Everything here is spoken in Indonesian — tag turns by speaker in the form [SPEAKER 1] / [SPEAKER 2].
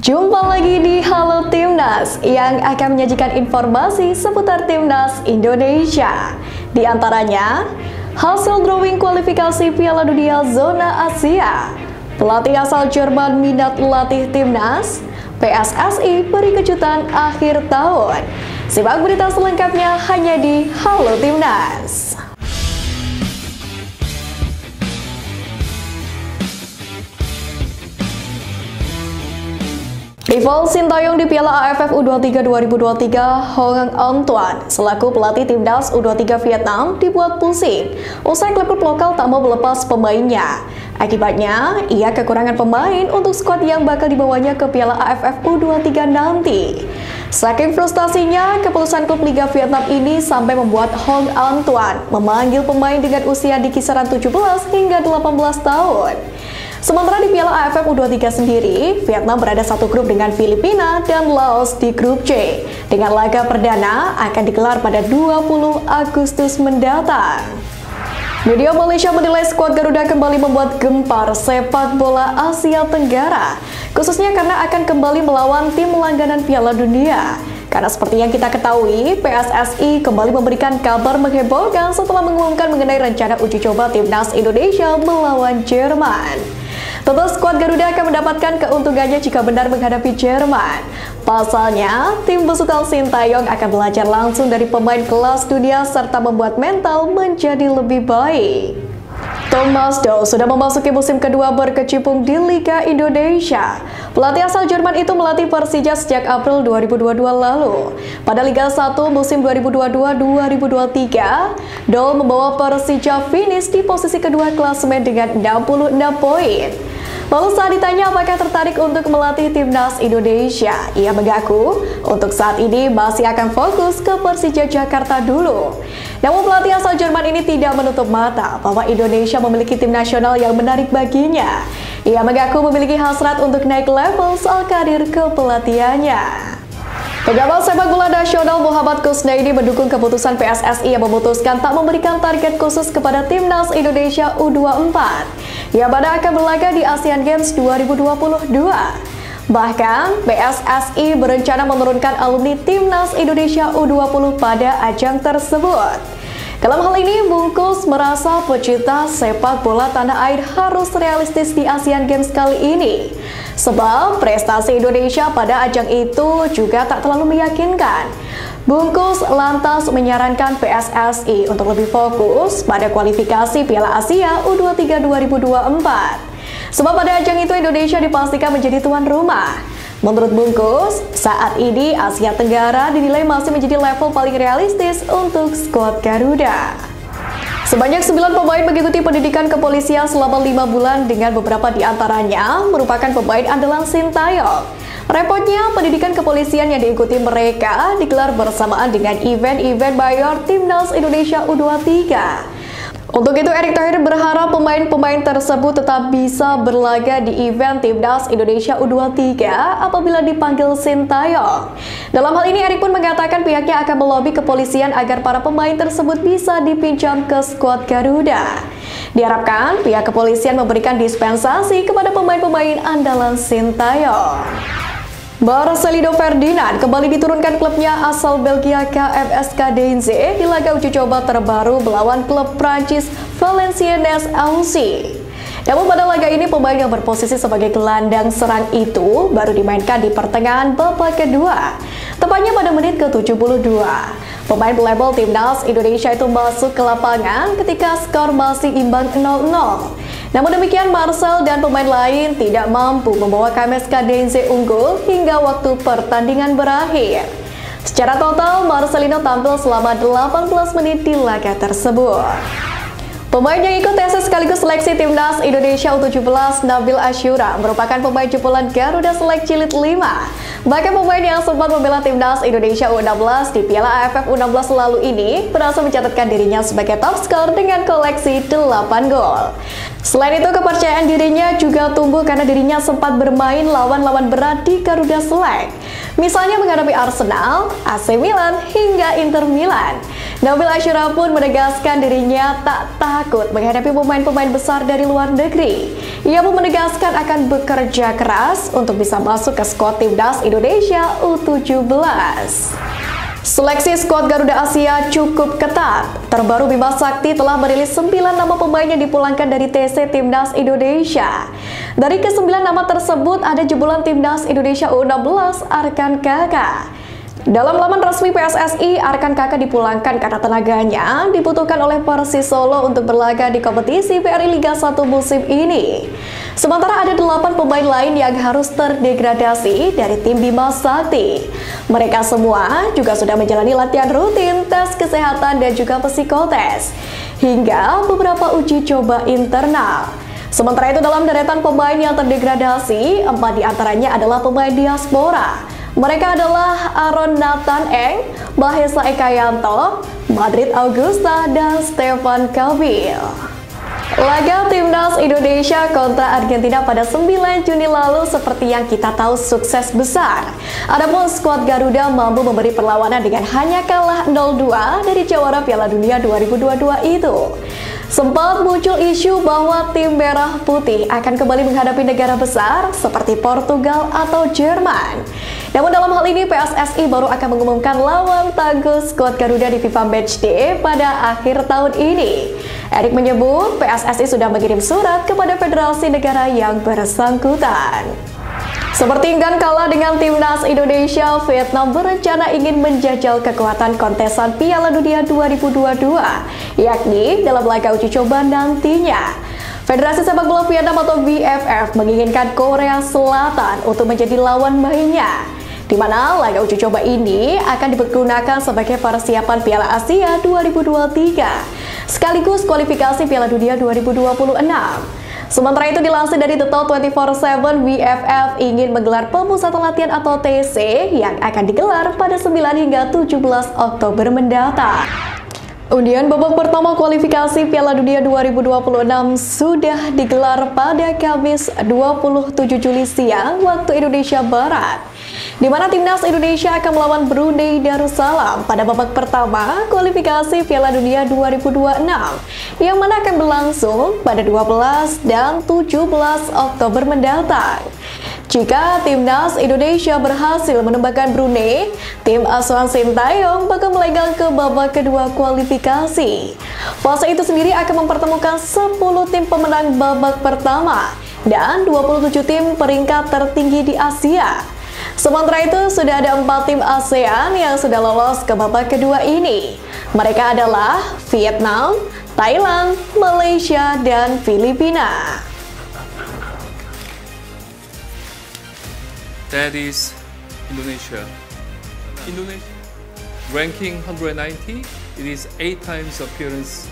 [SPEAKER 1] Jumpa lagi di Halo Timnas yang akan menyajikan informasi seputar Timnas Indonesia. Di antaranya, hasil drawing kualifikasi Piala Dunia Zona Asia, pelatih asal Jerman minat latih Timnas, PSSI beri kejutan akhir tahun. Simak berita selengkapnya hanya di Halo Timnas. Rival Sintayong di Piala AFF U23 2023, Hong Antoine, selaku pelatih Timnas U23 Vietnam, dibuat pusing usai klub lokal tak mau melepas pemainnya. Akibatnya, ia kekurangan pemain untuk skuad yang bakal dibawanya ke Piala AFF U23 nanti. Saking frustasinya, keputusan klub Liga Vietnam ini sampai membuat Hong Antoine memanggil pemain dengan usia di kisaran 17 hingga 18 tahun. Sementara di Piala AFF U23 sendiri, Vietnam berada satu grup dengan Filipina dan Laos di grup C. Dengan laga perdana akan digelar pada 20 Agustus mendatang. Media Malaysia menilai skuad Garuda kembali membuat gempar sepak bola Asia Tenggara, khususnya karena akan kembali melawan tim langganan Piala Dunia. Karena seperti yang kita ketahui, PSSI kembali memberikan kabar menghebohkan setelah mengumumkan mengenai rencana uji coba Timnas Indonesia melawan Jerman. Tentu skuad Garuda akan mendapatkan keuntungannya jika benar menghadapi Jerman. Pasalnya, tim besutan Sintayong akan belajar langsung dari pemain kelas dunia serta membuat mental menjadi lebih baik. Thomas Doll sudah memasuki musim kedua berkecimpung di Liga Indonesia. Pelatih asal Jerman itu melatih Persija sejak April 2022 lalu. Pada Liga 1 musim 2022-2023, Doll membawa Persija finish di posisi kedua klasemen dengan 66 poin. Lalu saat ditanya apakah tertarik untuk melatih Timnas Indonesia, ia mengaku untuk saat ini masih akan fokus ke Persija Jakarta dulu. Namun pelatih asal Jerman ini tidak menutup mata bahwa Indonesia memiliki tim nasional yang menarik baginya. Ia mengaku memiliki hasrat untuk naik level soal karir kepelatihannya. Pengamat sepak bola nasional Muhammad Kusnaidi mendukung keputusan PSSI yang memutuskan tak memberikan target khusus kepada Timnas Indonesia U24 yang mana akan berlaga di Asian Games 2022. Bahkan, PSSI berencana menurunkan alumni Timnas Indonesia U20 pada ajang tersebut. Dalam hal ini, Bungkus merasa pecinta sepak bola tanah air harus realistis di Asian Games kali ini. Sebab prestasi Indonesia pada ajang itu juga tak terlalu meyakinkan. Bungkus lantas menyarankan PSSI untuk lebih fokus pada kualifikasi Piala Asia U23 2024. Sebab pada ajang itu Indonesia dipastikan menjadi tuan rumah. Menurut Bungkus, saat ini Asia Tenggara dinilai masih menjadi level paling realistis untuk skuad Garuda. Sebanyak 9 pemain mengikuti pendidikan kepolisian selama 5 bulan dengan beberapa di antaranya merupakan pemain andalan Sintayong. Repotnya, pendidikan kepolisian yang diikuti mereka digelar bersamaan dengan event-event mayor Timnas Indonesia U23. Untuk itu, Erick Thohir berharap pemain-pemain tersebut tetap bisa berlaga di event Timnas Indonesia U23 apabila dipanggil Sintayong. Dalam hal ini, Erick pun mengatakan pihaknya akan melobi kepolisian agar para pemain tersebut bisa dipinjam ke skuad Garuda. Diharapkan pihak kepolisian memberikan dispensasi kepada pemain-pemain andalan Sintayong. Marcelino Ferdinand kembali diturunkan klubnya asal Belgia KMSK Deinze di laga uji coba terbaru melawan klub Prancis Valenciennes FC. Namun pada laga ini pemain yang berposisi sebagai gelandang serang itu baru dimainkan di pertengahan babak kedua, tepatnya pada menit ke-72. Pemain pelebel Timnas Indonesia itu masuk ke lapangan ketika skor masih imbang 0-0. Namun demikian, Marcel dan pemain lain tidak mampu membawa KMSK Deinze unggul hingga waktu pertandingan berakhir. Secara total, Marcelino tampil selama 18 menit di laga tersebut. Pemain yang ikut tes sekaligus seleksi Timnas Indonesia U17, Nabil Asyura, merupakan pemain jebolan Garuda Select Jilid 5. Bahkan pemain yang sempat membela Timnas Indonesia U16 di Piala AFF U16 lalu ini berhasil mencatatkan dirinya sebagai top skor dengan koleksi 8 gol. Selain itu, kepercayaan dirinya juga tumbuh karena dirinya sempat bermain lawan-lawan berat di Garuda Select. Misalnya menghadapi Arsenal, AC Milan, hingga Inter Milan. Nabil Asyura pun menegaskan dirinya tak takut menghadapi pemain-pemain besar dari luar negeri. Ia pun menegaskan akan bekerja keras untuk bisa masuk ke skuad timnas Indonesia U17. Seleksi skuad Garuda Asia cukup ketat. Terbaru Bima Sakti telah merilis 9 nama pemain yang dipulangkan dari TC Timnas Indonesia. Dari ke-9 nama tersebut ada jebolan Timnas Indonesia U16 Arkan Kakak. Dalam laman resmi PSSI, Arkan Kakak dipulangkan karena tenaganya dibutuhkan oleh Persis Solo untuk berlaga di kompetisi BRI Liga 1 musim ini. Sementara ada 8 pemain lain yang harus terdegradasi dari tim Bima Sakti. Mereka semua juga sudah menjalani latihan rutin, tes kesehatan, dan juga psikotes, hingga beberapa uji coba internal. Sementara itu dalam deretan pemain yang terdegradasi, 4 diantaranya adalah pemain diaspora. Mereka adalah Aaron Nathan Eng, Mahesa Ekayanto, Madrid Augusta, dan Stefan Kabil. Laga Timnas Indonesia kontra Argentina pada 9 Juni lalu seperti yang kita tahu sukses besar. Adapun skuad Garuda mampu memberi perlawanan dengan hanya kalah 0-2 dari jawara Piala Dunia 2022 itu. Sempat muncul isu bahwa tim merah putih akan kembali menghadapi negara besar seperti Portugal atau Jerman. Namun dalam hal ini PSSI baru akan mengumumkan lawan tangguh skuad Garuda di FIFA Matchday pada akhir tahun ini. Erik menyebut PSSI sudah mengirim surat kepada federasi negara yang bersangkutan. Seperti enggan kalah dengan Timnas Indonesia, Vietnam berencana ingin menjajal kekuatan kontesan Piala Dunia 2022, yakni dalam laga uji coba nantinya. Federasi Sepak Bola Vietnam atau VFF menginginkan Korea Selatan untuk menjadi lawan mainnya, di mana laga uji coba ini akan digunakan sebagai persiapan Piala Asia 2023, sekaligus kualifikasi Piala Dunia 2026. Sementara itu dilansir dari The Top 24/7, VFF ingin menggelar pemusatan latihan atau TC yang akan digelar pada 9 hingga 17 Oktober mendatang. Undian babak pertama kualifikasi Piala Dunia 2026 sudah digelar pada Kamis 27 Juli siang waktu Indonesia Barat, di mana Timnas Indonesia akan melawan Brunei Darussalam pada babak pertama kualifikasi Piala Dunia 2026 yang mana akan berlangsung pada 12 dan 17 Oktober mendatang. Jika Timnas Indonesia berhasil menembakkan Brunei, tim asuhan Sintayong bakal melenggang ke babak kedua kualifikasi. Fase itu sendiri akan mempertemukan 10 tim pemenang babak pertama dan 27 tim peringkat tertinggi di Asia. Sementara itu, sudah ada 4 tim ASEAN yang sudah lolos ke babak kedua ini. Mereka adalah Vietnam, Thailand, Malaysia, dan Filipina.
[SPEAKER 2] That is Indonesia. Indonesia ranking 190. It is 8 times appearance